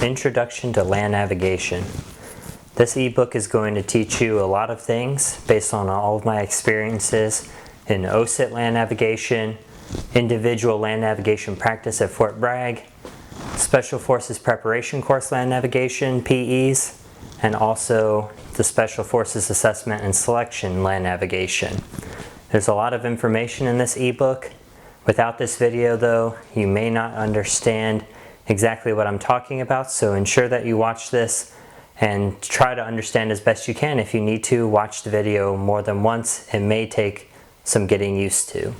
Introduction to Land Navigation. This ebook is going to teach you a lot of things based on all of my experiences in OSIT land navigation, individual land navigation practice at Fort Bragg, Special Forces Preparation Course land navigation, PEs, and also the Special Forces Assessment and Selection land navigation. There's a lot of information in this ebook. Without this video though, you may not understand exactly what I'm talking about, so ensure that you watch this and try to understand as best you can. If you need to, watch the video more than once. It may take some getting used to.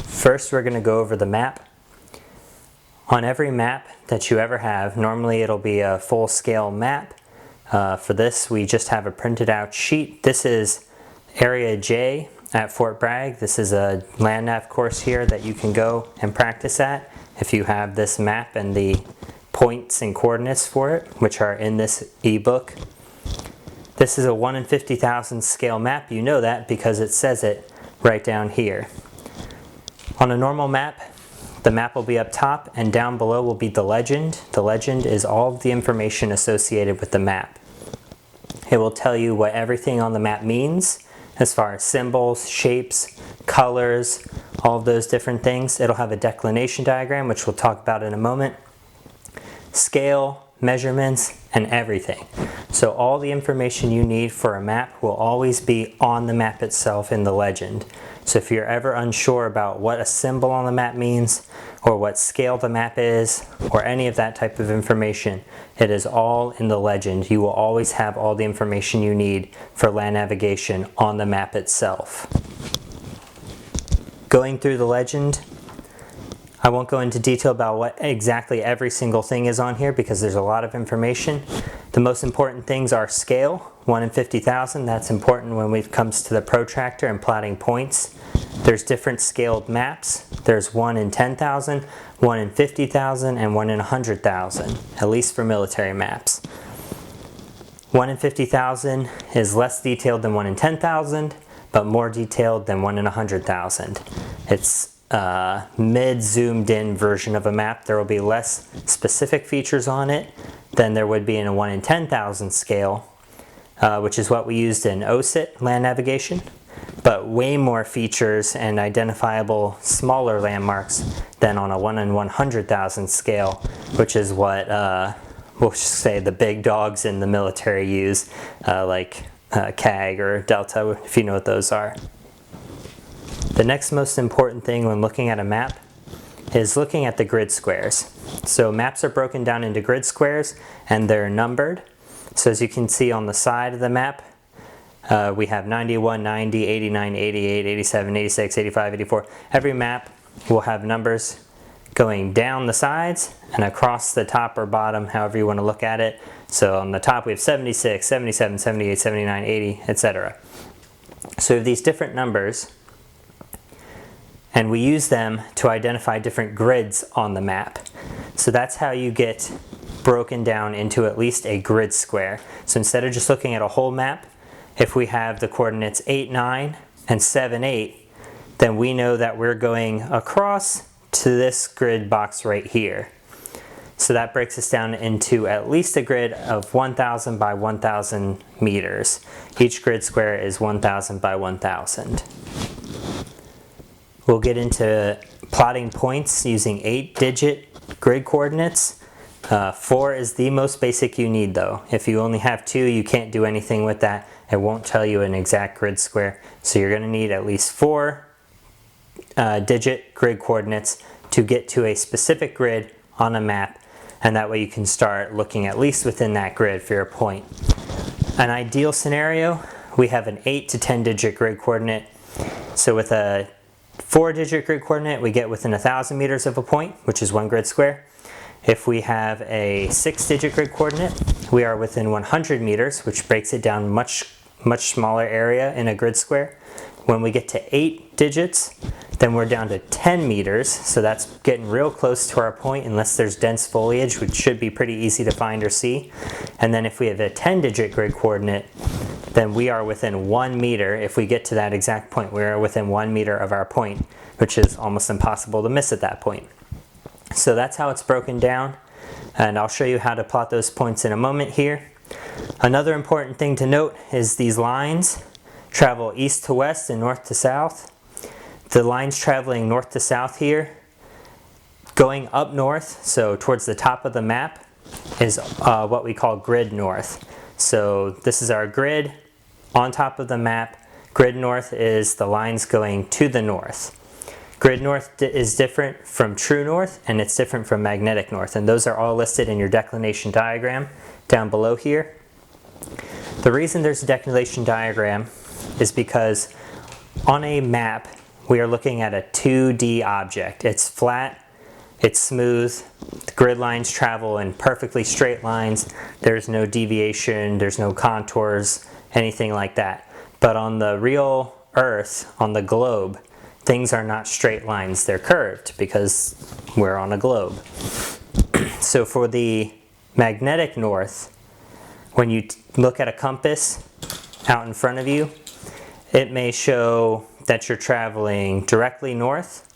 First, we're going to go over the map. On every map that you ever have, normally it'll be a full-scale map. For this, we just have a printed out sheet. This is Area J at Fort Bragg. This is a land nav course here that you can go and practice at if you have this map and the points and coordinates for it, which are in this ebook. This is a 1 in 50,000 scale map. You know that because it says it right down here. On a normal map, the map will be up top and down below will be the legend. The legend is all of the information associated with the map. It will tell you what everything on the map means as far as symbols, shapes, colors, all of those different things. It'll have a declination diagram, which we'll talk about in a moment, scale, measurements, and everything. So all the information you need for a map will always be on the map itself in the legend. So if you're ever unsure about what a symbol on the map means, or what scale the map is, or any of that type of information, it is all in the legend. You will always have all the information you need for land navigation on the map itself. Going through the legend, I won't go into detail about what exactly every single thing is on here because there's a lot of information. The most important things are scale, 1 in 50,000. That's important when it comes to the protractor and plotting points. There's different scaled maps. There's 1 in 10,000, 1 in 50,000, and 1 in 100,000, at least for military maps. 1 in 50,000 is less detailed than 1 in 10,000, but more detailed than 1 in 100,000. It's mid-zoomed in version of a map. There will be less specific features on it than there would be in a 1 in 10,000 scale, which is what we used in OSIT land navigation, but way more features and identifiable smaller landmarks than on a 1 in 100,000 scale, which is what we'll say the big dogs in the military use, like CAG or Delta, if you know what those are. The next most important thing when looking at a map is looking at the grid squares. So maps are broken down into grid squares and they're numbered. So as you can see on the side of the map, we have 91, 90, 89, 88, 87, 86, 85, 84. Every map will have numbers going down the sides and across the top or bottom, however you want to look at it. So on the top we have 76, 77, 78, 79, 80, etc. So we have these different numbers, and we use them to identify different grids on the map. So that's how you get broken down into at least a grid square. So instead of just looking at a whole map, if we have the coordinates 8, 9, and 7, 8, then we know that we're going across to this grid box right here. So that breaks us down into at least a grid of 1,000 by 1,000 meters. Each grid square is 1,000 by 1,000. We'll get into plotting points using 8-digit grid coordinates. 4 is the most basic you need though. If you only have 2, you can't do anything with that. It won't tell you an exact grid square. So you're going to need at least 4-digit grid coordinates to get to a specific grid on a map, and that way you can start looking at least within that grid for your point. An ideal scenario, we have an 8 to 10-digit grid coordinate. So with a 4-digit grid coordinate, we get within 1,000 meters of a point, which is 1 grid square. If we have a 6-digit grid coordinate, we are within 100 meters, which breaks it down much smaller area in a grid square. When we get to 8 digits, then we're down to 10 meters, so that's getting real close to our point unless there's dense foliage, which should be pretty easy to find or see. And then if we have a 10-digit grid coordinate, then we are within 1 meter. If we get to that exact point, we are within 1 meter of our point, which is almost impossible to miss at that point. So that's how it's broken down, and I'll show you how to plot those points in a moment here. Another important thing to note is these lines travel east to west and north to south. The lines traveling north to south here, going up north, so towards the top of the map, is what we call grid north. So this is our grid on top of the map. Grid north is the lines going to the north. Grid north is different from true north, and it's different from magnetic north, and those are all listed in your declination diagram down below here. The reason there's a declination diagram is because on a map we are looking at a 2D object. It's flat, it's smooth, the grid lines travel in perfectly straight lines, there's no deviation, there's no contours, anything like that. But on the real Earth, on the globe, things are not straight lines, they're curved because we're on a globe. So for the magnetic north, when you look at a compass out in front of you, it may show that you're traveling directly north,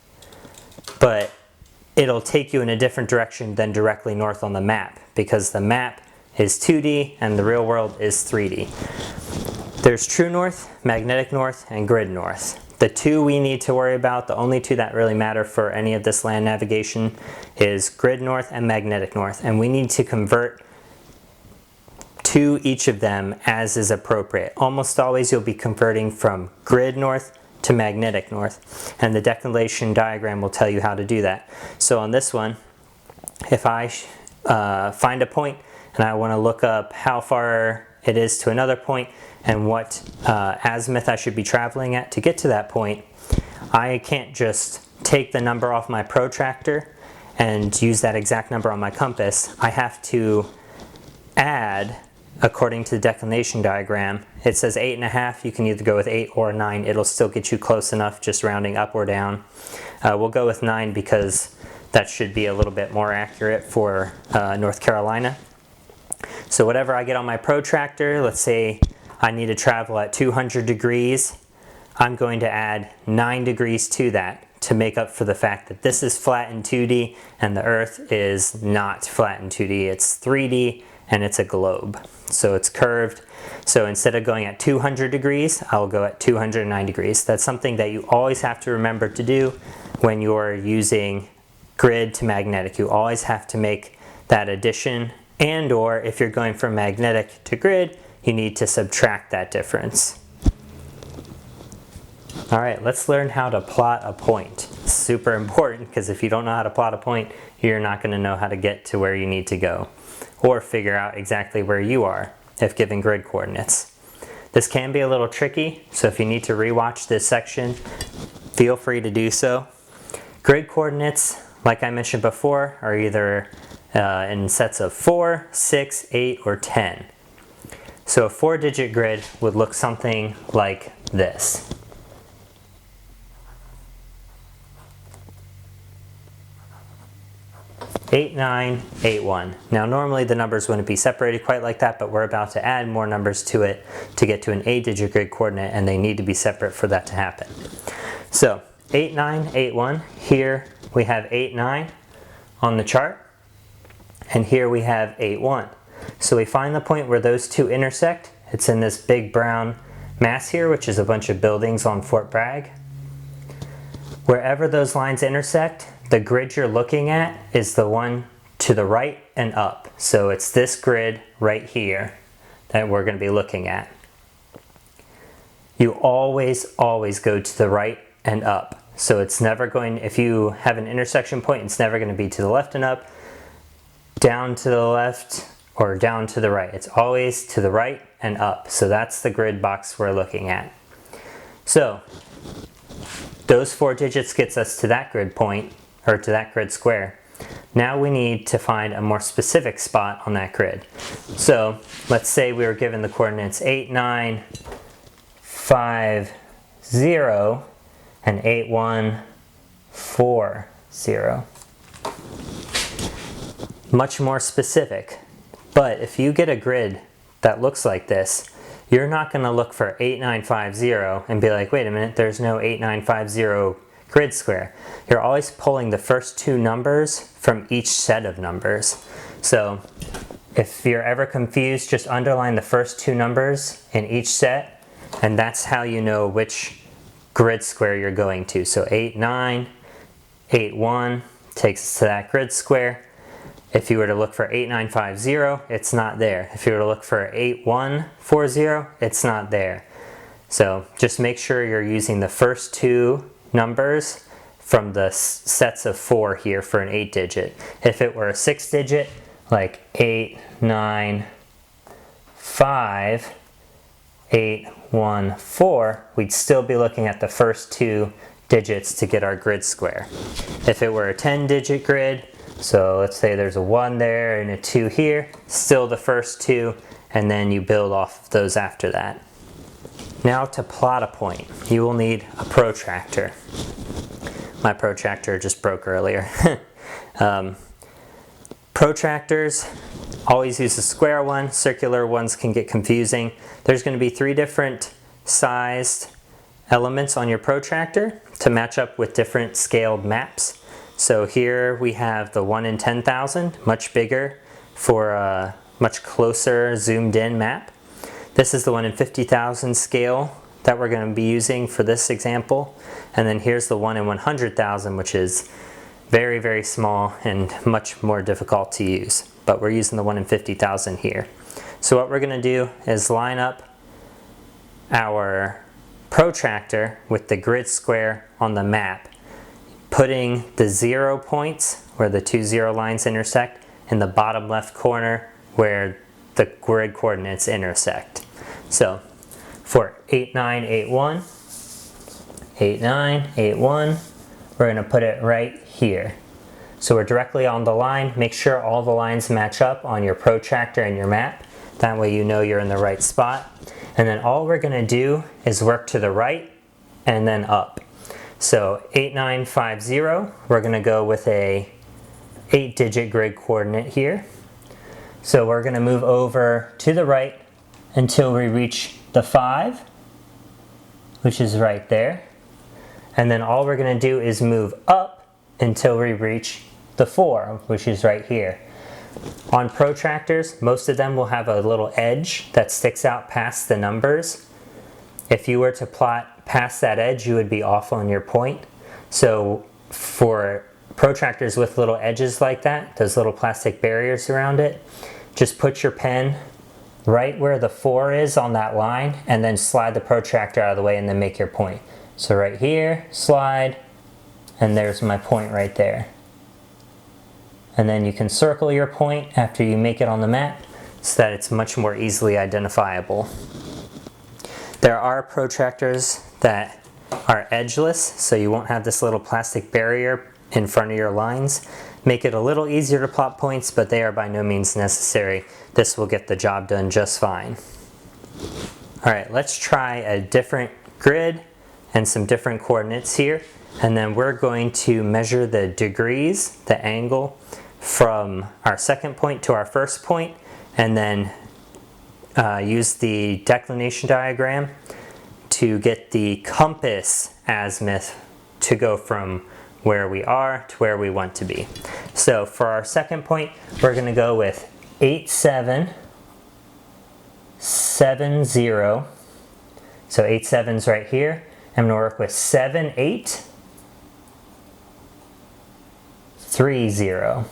but it'll take you in a different direction than directly north on the map, because the map is 2D and the real world is 3D. There's true north, magnetic north, and grid north. The two we need to worry about, the only two that really matter for any of this land navigation, is grid north and magnetic north, and we need to convert to each of them as is appropriate. Almost always you'll be converting from grid north to magnetic north, and the declination diagram will tell you how to do that. So on this one, if I find a point and I want to look up how far it is to another point and what azimuth I should be traveling at to get to that point, I can't just take the number off my protractor and use that exact number on my compass. I have to add, according to the declination diagram. It says 8.5, you can either go with 8 or 9, it'll still get you close enough, just rounding up or down. We'll go with 9 because that should be a little bit more accurate for North Carolina. So whatever I get on my protractor, let's say I need to travel at 200 degrees, I'm going to add 9 degrees to that to make up for the fact that this is flat in 2D and the Earth is not flat in 2D, it's 3D and it's a globe. So it's curved. So instead of going at 200 degrees, I'll go at 209 degrees. That's something that you always have to remember to do when you're using grid to magnetic. You always have to make that addition, and or if you're going from magnetic to grid, you need to subtract that difference. All right, let's learn how to plot a point. It's super important because if you don't know how to plot a point, you're not going to know how to get to where you need to go or figure out exactly where you are if given grid coordinates. This can be a little tricky, so if you need to rewatch this section, feel free to do so. Grid coordinates, like I mentioned before, are either in sets of 4, 6, 8, or 10. So a 4-digit grid would look something like this. 8, 9, 8, 1. Now normally the numbers wouldn't be separated quite like that, but we're about to add more numbers to it to get to an 8-digit grid coordinate, and they need to be separate for that to happen. So 8, 9, 8, 1. Here we have 8, 9 on the chart, and here we have 8, 1. So we find the point where those two intersect. It's in this big brown mass here, which is a bunch of buildings on Fort Bragg. Wherever those lines intersect, the grid you're looking at is the one to the right and up. So it's this grid right here that we're going to be looking at. You always go to the right and up. So it's never going, if you have an intersection point, it's never going to be to the left and up, down to the left, or down to the right. It's always to the right and up. So that's the grid box we're looking at. So those 4 digits gets us to that grid point, or to that grid square. Now we need to find a more specific spot on that grid. So let's say we were given the coordinates 8, 9, 5, 0, and 8, 1, 4, 0. Much more specific. But if you get a grid that looks like this, you're not going to look for 8950 and be like, wait a minute, there's no 8950 grid square. You're always pulling the first two numbers from each set of numbers. So if you're ever confused, just underline the first two numbers in each set, and that's how you know which grid square you're going to. So 8, 9, 8, 1 takes us to that grid square. If you were to look for 8950, it's not there. If you were to look for 8140, it's not there. So just make sure you're using the first two numbers from the sets of 4 here for an 8-digit. If it were a 6-digit, like 8, 9, 5, 8, 1, 4, we'd still be looking at the first two digits to get our grid square. If it were a 10-digit grid, so let's say there's a 1 there and a 2 here, still the first two, and then you build off of those after that. Now to plot a point, you will need a protractor. My protractor just broke earlier. Protractors, always use a square one. Circular ones can get confusing. There's going to be 3 different sized elements on your protractor to match up with different scaled maps. So here we have the 1 in 10,000, much bigger for a much closer zoomed in map. This is the 1 in 50,000 scale that we're going to be using for this example. And then here's the 1 in 100,000, which is very, very small and much more difficult to use. But we're using the 1 in 50,000 here. So what we're going to do is line up our protractor with the grid square on the map, putting the 0 points where the 2 0 lines intersect in the bottom left corner where the grid coordinates intersect. So for 8981, 8981, we're going to put it right here. So we're directly on the line. Make sure all the lines match up on your protractor and your map. That way you know you're in the right spot. And then all we're going to do is work to the right and then up. So 8950, we're going to go with a 8-digit grid coordinate here. So we're going to move over to the right until we reach the 5, which is right there. And then all we're going to do is move up until we reach the 4, which is right here. On protractors, most of them will have a little edge that sticks out past the numbers. If you were to plot past that edge, you would be off on your point. So for protractors with little edges like that, those little plastic barriers around it, just put your pen right where the 4 is on that line and then slide the protractor out of the way and then make your point. So right here, slide, and there's my point right there. And then you can circle your point after you make it on the map so that it's much more easily identifiable. There are protractors that are edgeless, so you won't have this little plastic barrier in front of your lines. Make it a little easier to plot points, but they are by no means necessary. This will get the job done just fine. All right, let's try a different grid and some different coordinates here. And then we're going to measure the degrees, the angle, from our second point to our first point, and then use the declination diagram to get the compass azimuth to go from where we are to where we want to be. So for our second point, we're going to go with 8770. So 87's right here. I'm going to work with 7830.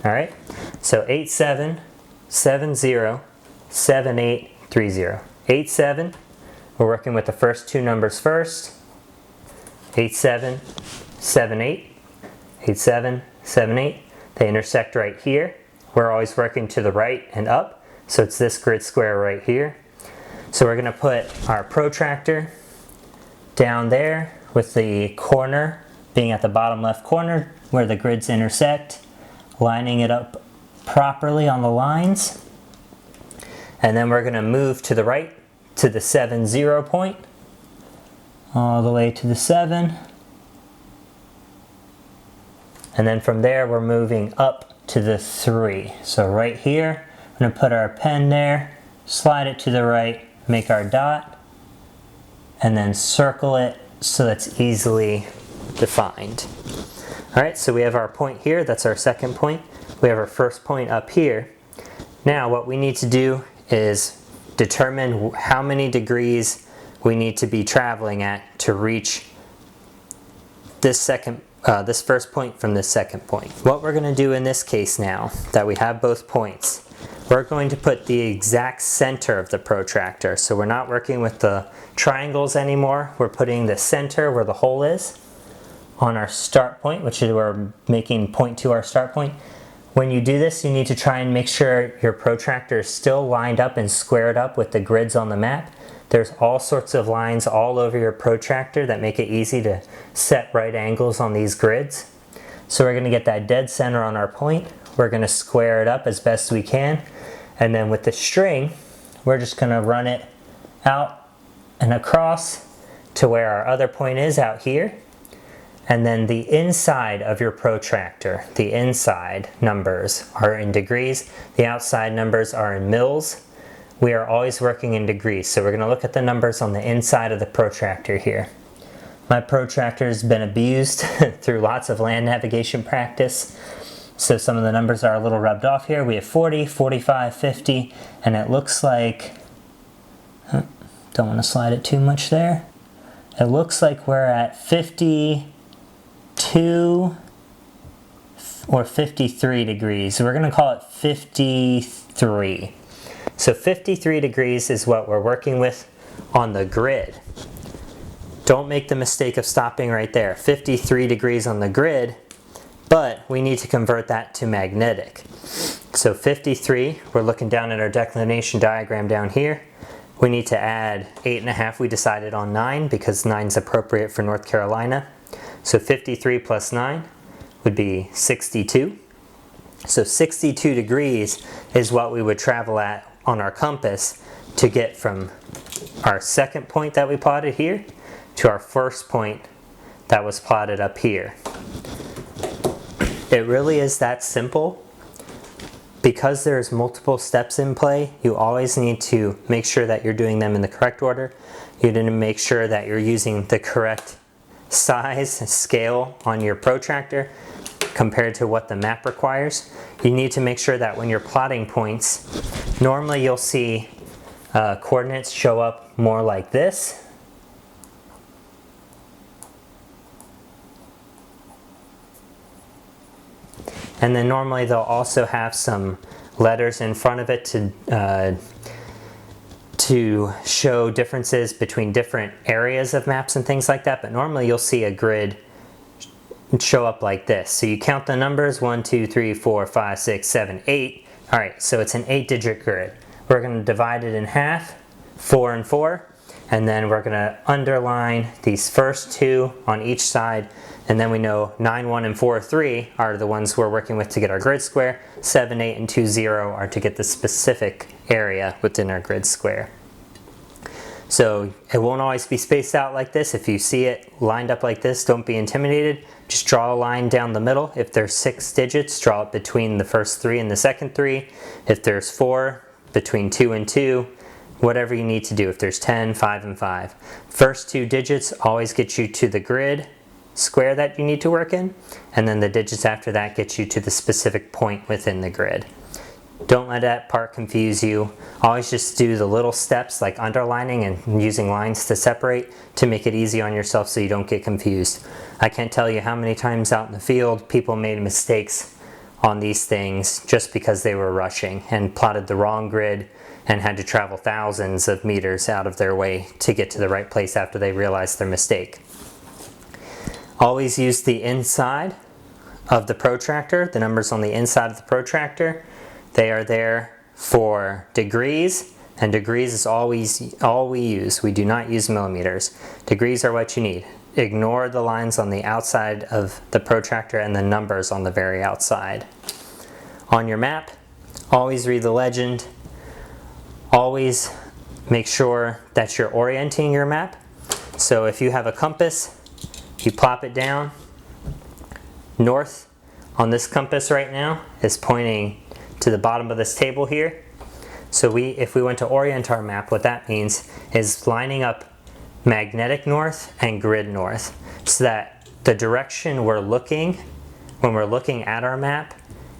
All right, so 8770, 7830. 87, we're working with the first two numbers first. 8778, 8778. They intersect right here. We're always working to the right and up, so it's this grid square right here. So we're going to put our protractor down there with the corner being at the bottom left corner where the grids intersect, lining it up properly on the lines. And then we're going to move to the right to the 70 point, all the way to the 7. And then from there we're moving up to the 3. So right here, I'm going to put our pen there, slide it to the right, make our dot, and then circle it so that's easily defined. All right, so we have our point here, that's our second point. We have our first point up here. Now what we need to do is determine how many degrees we need to be traveling at to reach this first point from this second point. What we're going to do in this case now that we have both points, we're going to put the exact center of the protractor. So we're not working with the triangles anymore. We're putting the center where the hole is on our start point, which is where we're making point to our start point. When you do this, you need to try and make sure your protractor is still lined up and squared up with the grids on the map. There's all sorts of lines all over your protractor that make it easy to set right angles on these grids. So we're going to get that dead center on our point. We're going to square it up as best we can. And then with the string, we're just going to run it out and across to where our other point is out here. And then the inside of your protractor, the inside numbers are in degrees, the outside numbers are in mils. We are always working in degrees, so we're going to look at the numbers on the inside of the protractor here. My protractor has been abused through lots of land navigation practice, so some of the numbers are a little rubbed off here. We have 40, 45, 50, and it looks like, don't want to slide it too much there. It looks like we're at 52 or 53 degrees. So we're going to call it 53. So 53 degrees is what we're working with on the grid. Don't make the mistake of stopping right there. 53 degrees on the grid, but we need to convert that to magnetic. So 53, we're looking down at our declination diagram down here. We need to add 8.5. We decided on 9 because 9 is appropriate for North Carolina. So 53 plus 9 would be 62. So 62 degrees is what we would travel at on our compass to get from our second point that we plotted here to our first point that was plotted up here. It really is that simple. Because there's multiple steps in play, you always need to make sure that you're doing them in the correct order. You need to make sure that you're using the correct size and scale on your protractor compared to what the map requires. You need to make sure that when you're plotting points, normally you'll see coordinates show up more like this. And then normally they'll also have some letters in front of it to show differences between different areas of maps and things like that. But normally you'll see a grid show up like this. So you count the numbers, 1, 2, 3, 4, 5, 6, 7, 8. All right, so it's an 8-digit grid. We're going to divide it in half, 4 and 4. And then we're going to underline these first two on each side. And then we know 9, 1, and 4, 3 are the ones we're working with to get our grid square. 7, 8, and 2, 0 are to get the specific area within our grid square. So it won't always be spaced out like this. If you see it lined up like this, don't be intimidated. Just draw a line down the middle. If there's 6 digits, draw it between the first 3 and the second 3. If there's 4, between 2 and 2. Whatever you need to do. If there's 10, 5, and 5. First 2 digits always get you to the grid square that you need to work in, and then the digits after that get you to the specific point within the grid. Don't let that part confuse you. Always just do the little steps like underlining and using lines to separate to make it easy on yourself so you don't get confused. I can't tell you how many times out in the field people made mistakes on these things just because they were rushing and plotted the wrong grid and had to travel thousands of meters out of their way to get to the right place after they realized their mistake. Always use the inside of the protractor, the numbers on the inside of the protractor. They are there for degrees, and degrees is always all we use. We do not use millimeters. Degrees are what you need. Ignore the lines on the outside of the protractor and the numbers on the very outside. On your map, always read the legend. Always make sure that you're orienting your map. So if you have a compass, you plop it down. North on this compass right now is pointing to the bottom of this table here. So if we went to orient our map, what that means is lining up magnetic north and grid north so that the direction we're looking, when we're looking at our map,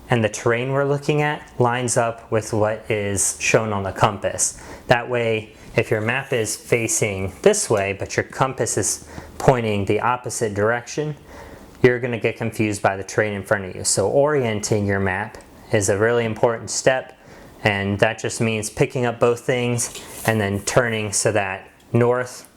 and the terrain we're looking at lines up with what is shown on the compass. That way, if your map is facing this way, but your compass is pointing the opposite direction, you're going to get confused by the terrain in front of you. So orienting your map is a really important step, and that just means picking up both things and then turning so that north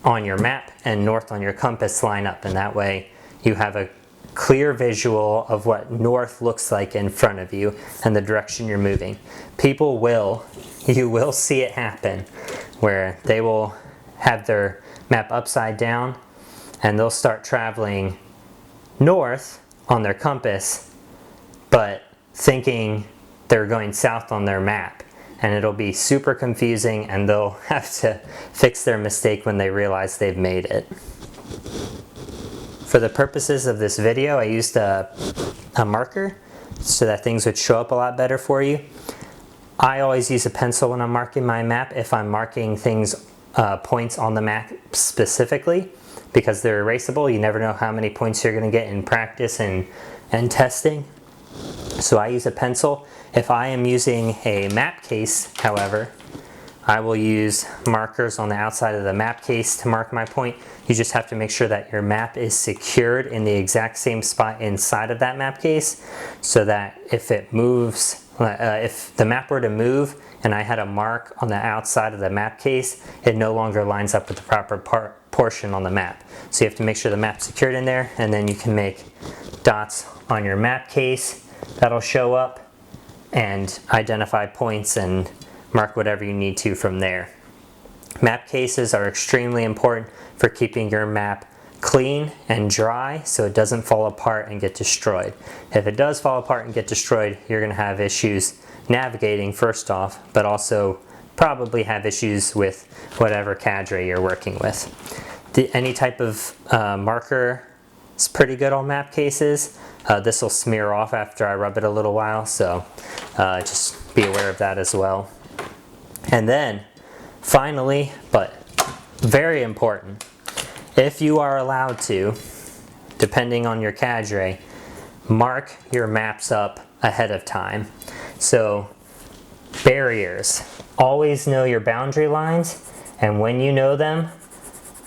on your map and north on your compass line up, and that way you have a clear visual of what north looks like in front of you and the direction you're moving. You will see it happen where they will have their map upside down and they'll start traveling north on their compass, but thinking they're going south on their map, and it'll be super confusing and they'll have to fix their mistake when they realize they've made it. For the purposes of this video, I used a marker so that things would show up a lot better for you. I always use a pencil when I'm marking my map if I'm marking things, points on the map specifically, because they're erasable. You never know how many points you're going to get in practice and testing. So I use a pencil. If I am using a map case, however, I will use markers on the outside of the map case to mark my point. You just have to make sure that your map is secured in the exact same spot inside of that map case, so that if it moves, if the map were to move and I had a mark on the outside of the map case, it no longer lines up with the proper portion on the map. So you have to make sure the map's secured in there, and then you can make dots on your map case that'll show up and identify points and mark whatever you need to from there. Map cases are extremely important for keeping your map clean and dry so it doesn't fall apart and get destroyed. If it does fall apart and get destroyed, you're going to have issues navigating first off, but also probably have issues with whatever cadre you're working with. Any type of marker is pretty good on map cases. This will smear off after I rub it a little while, so just be aware of that as well. And then finally, but very important, if you are allowed to, depending on your cadre, mark your maps up ahead of time. So barriers, always know your boundary lines, and when you know them,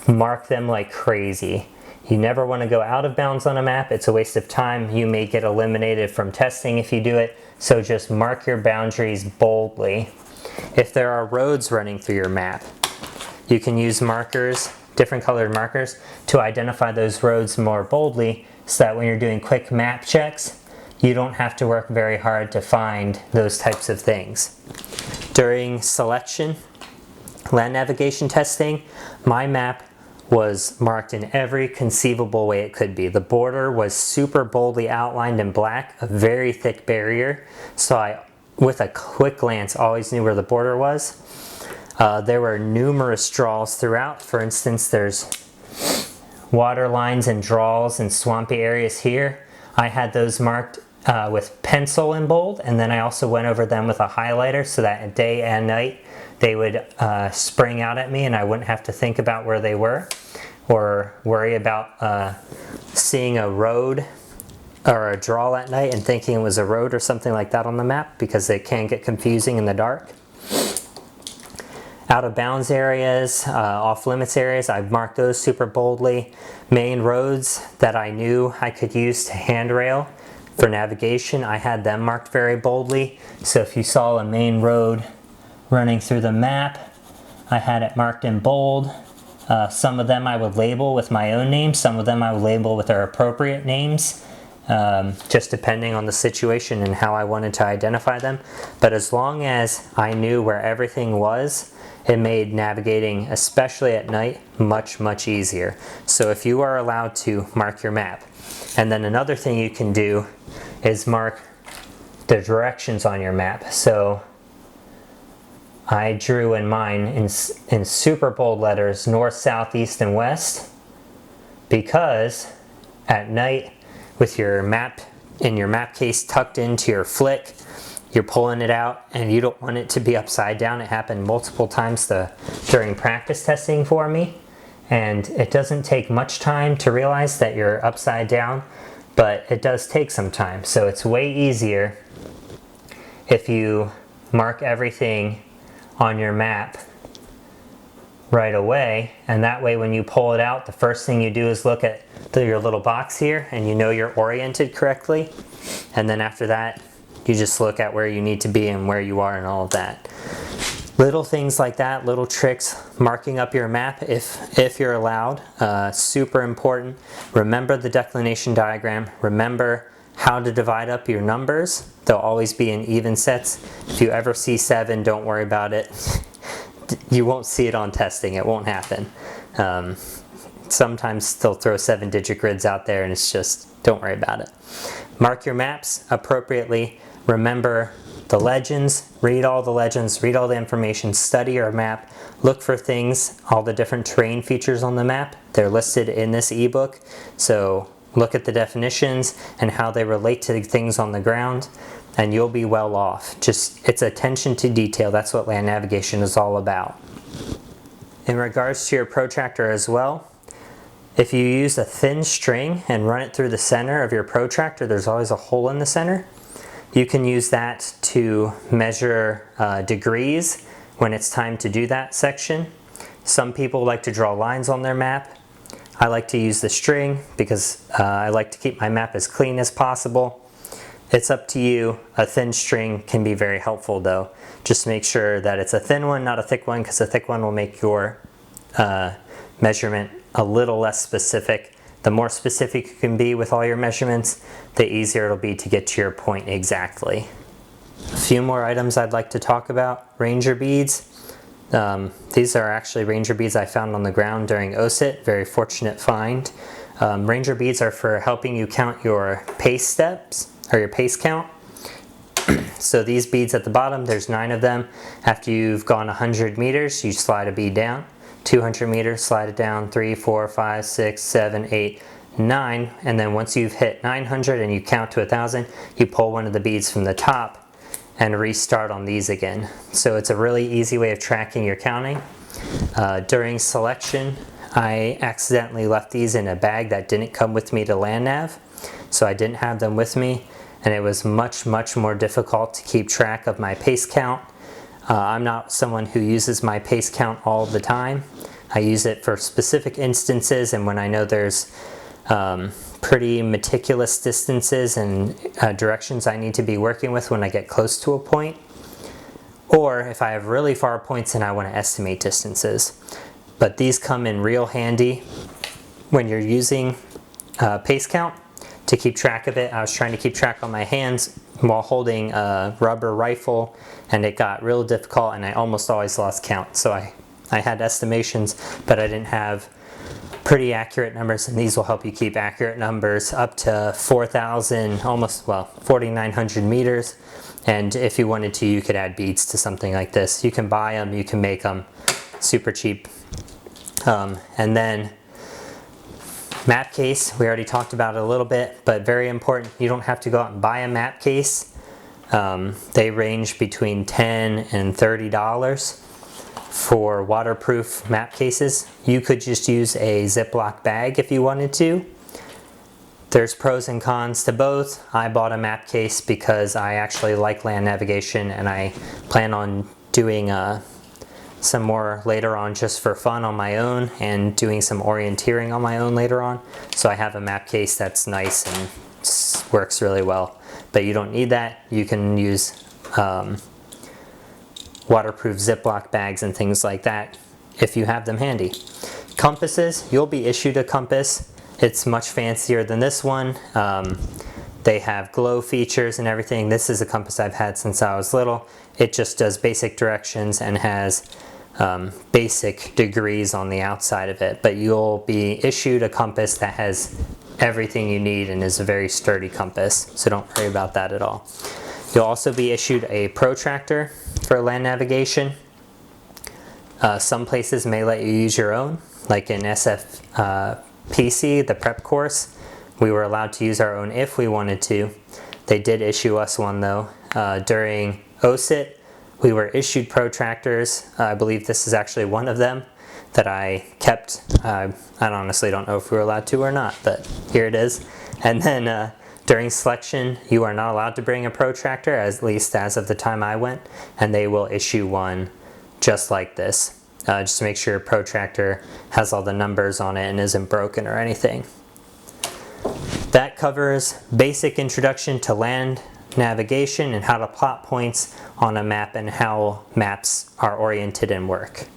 mark them like crazy. You never want to go out of bounds on a map. It's a waste of time. You may get eliminated from testing if you do it, so just mark your boundaries boldly. If there are roads running through your map, you can use markers, different colored markers, to identify those roads more boldly, so that when you're doing quick map checks, you don't have to work very hard to find those types of things. During selection, land navigation testing, my map was marked in every conceivable way it could be. The border was super boldly outlined in black, a very thick barrier, so I, with a quick glance, always knew where the border was. There were numerous draws throughout. For instance, there's water lines and draws and swampy areas here. I had those marked with pencil in bold, and then I also went over them with a highlighter so that day and night they would spring out at me and I wouldn't have to think about where they were or worry about seeing a road or a draw at night and thinking it was a road or something like that on the map, because they can get confusing in the dark. Out of bounds areas, off limits areas, I've marked those super boldly. Main roads that I knew I could use to handrail for navigation, I had them marked very boldly. So if you saw a main road running through the map, I had it marked in bold. Some of them I would label with my own name, some of them I would label with their appropriate names, just depending on the situation and how I wanted to identify them. But as long as I knew where everything was, it made navigating, especially at night, much, much easier. So if you are allowed to, mark your map. And then another thing you can do is mark the directions on your map. So I drew in mine in super bold letters, north, south, east, and west, because at night, with your map in your map case tucked into your flick, you're pulling it out and you don't want it to be upside down. It happened multiple times during practice testing for me, And it doesn't take much time to realize that you're upside down, but it does take some time. So it's way easier if you mark everything on your map right away, and that way when you pull it out, the first thing you do is look at your little box here and you know you're oriented correctly, and then after that you just look at where you need to be and where you are and all of that. Little things like that, little tricks, marking up your map if you're allowed, super important. Remember the declination diagram, remember how to divide up your numbers. They'll always be in even sets. If you ever see 7, don't worry about it. You won't see it on testing, it won't happen. Sometimes they'll throw 7-digit grids out there and it's just, don't worry about it. Mark your maps appropriately. Remember the legends, read all the legends, read all the information, study your map, look for things, all the different terrain features on the map. They're listed in this ebook, so look at the definitions and how they relate to things on the ground, and you'll be well off. Just, it's attention to detail. That's what land navigation is all about. In regards to your protractor as well, if you use a thin string and run it through the center of your protractor, there's always a hole in the center. You can use that to measure degrees when it's time to do that section. Some people like to draw lines on their map. I like to use the string because I like to keep my map as clean as possible. It's up to you. A thin string can be very helpful though. Just make sure that it's a thin one, not a thick one, because a thick one will make your measurement a little less specific. The more specific you can be with all your measurements, the easier it'll be to get to your point exactly. A few more items I'd like to talk about. Ranger beads. These are actually ranger beads I found on the ground during OSIT. Very fortunate find. Ranger beads are for helping you count your pace steps, or your pace count. So these beads at the bottom, there's 9 of them. After you've gone 100 meters, you slide a bead down. 200 meters, slide it down, 3, 4, 5, 6, 7, 8, 9, and then once you've hit 900 and you count to 1,000, you pull one of the beads from the top and restart on these again. So it's a really easy way of tracking your counting. During selection, I accidentally left these in a bag that didn't come with me to LandNav, so I didn't have them with me, and it was much more difficult to keep track of my pace count. I'm not someone who uses my pace count all the time. I use it for specific instances and when I know there's pretty meticulous distances and directions I need to be working with when I get close to a point. Or if I have really far points and I want to estimate distances. But these come in real handy when you're using pace count to keep track of it. I was trying to keep track on my hands while holding a rubber rifle, and it got real difficult and I almost always lost count. So I had estimations, but I didn't have pretty accurate numbers, and these will help you keep accurate numbers up to 4,000, almost, well, 4,900 meters. And if you wanted to, you could add beads to something like this. You can buy them, you can make them super cheap. And then map case, we already talked about it a little bit, but very important, you don't have to go out and buy a map case. They range between $10 and $30 for waterproof map cases. You could just use a Ziploc bag if you wanted to. There's pros and cons to both. I bought a map case because I actually like land navigation and I plan on doing some more later on just for fun on my own and doing some orienteering on my own later on. So I have a map case that's nice and works really well. But you don't need that. You can use waterproof Ziploc bags and things like that if you have them handy. Compasses, you'll be issued a compass. It's much fancier than this one. They have glow features and everything. This is a compass I've had since I was little. It just does basic directions and has basic degrees on the outside of it, but you'll be issued a compass that has everything you need and is a very sturdy compass, so don't worry about that at all. You'll also be issued a protractor for land navigation. Some places may let you use your own, like in SFPC, the prep course. We were allowed to use our own if we wanted to. They did issue us one though. During OSIT, we were issued protractors. I believe this is actually one of them. that I kept. I honestly don't know if we were allowed to or not, but here it is. And then during selection, you are not allowed to bring a protractor, at least as of the time I went, and they will issue one just like this. Just to make sure your protractor has all the numbers on it and isn't broken or anything. That covers basic introduction to land navigation and how to plot points on a map and how maps are oriented and work.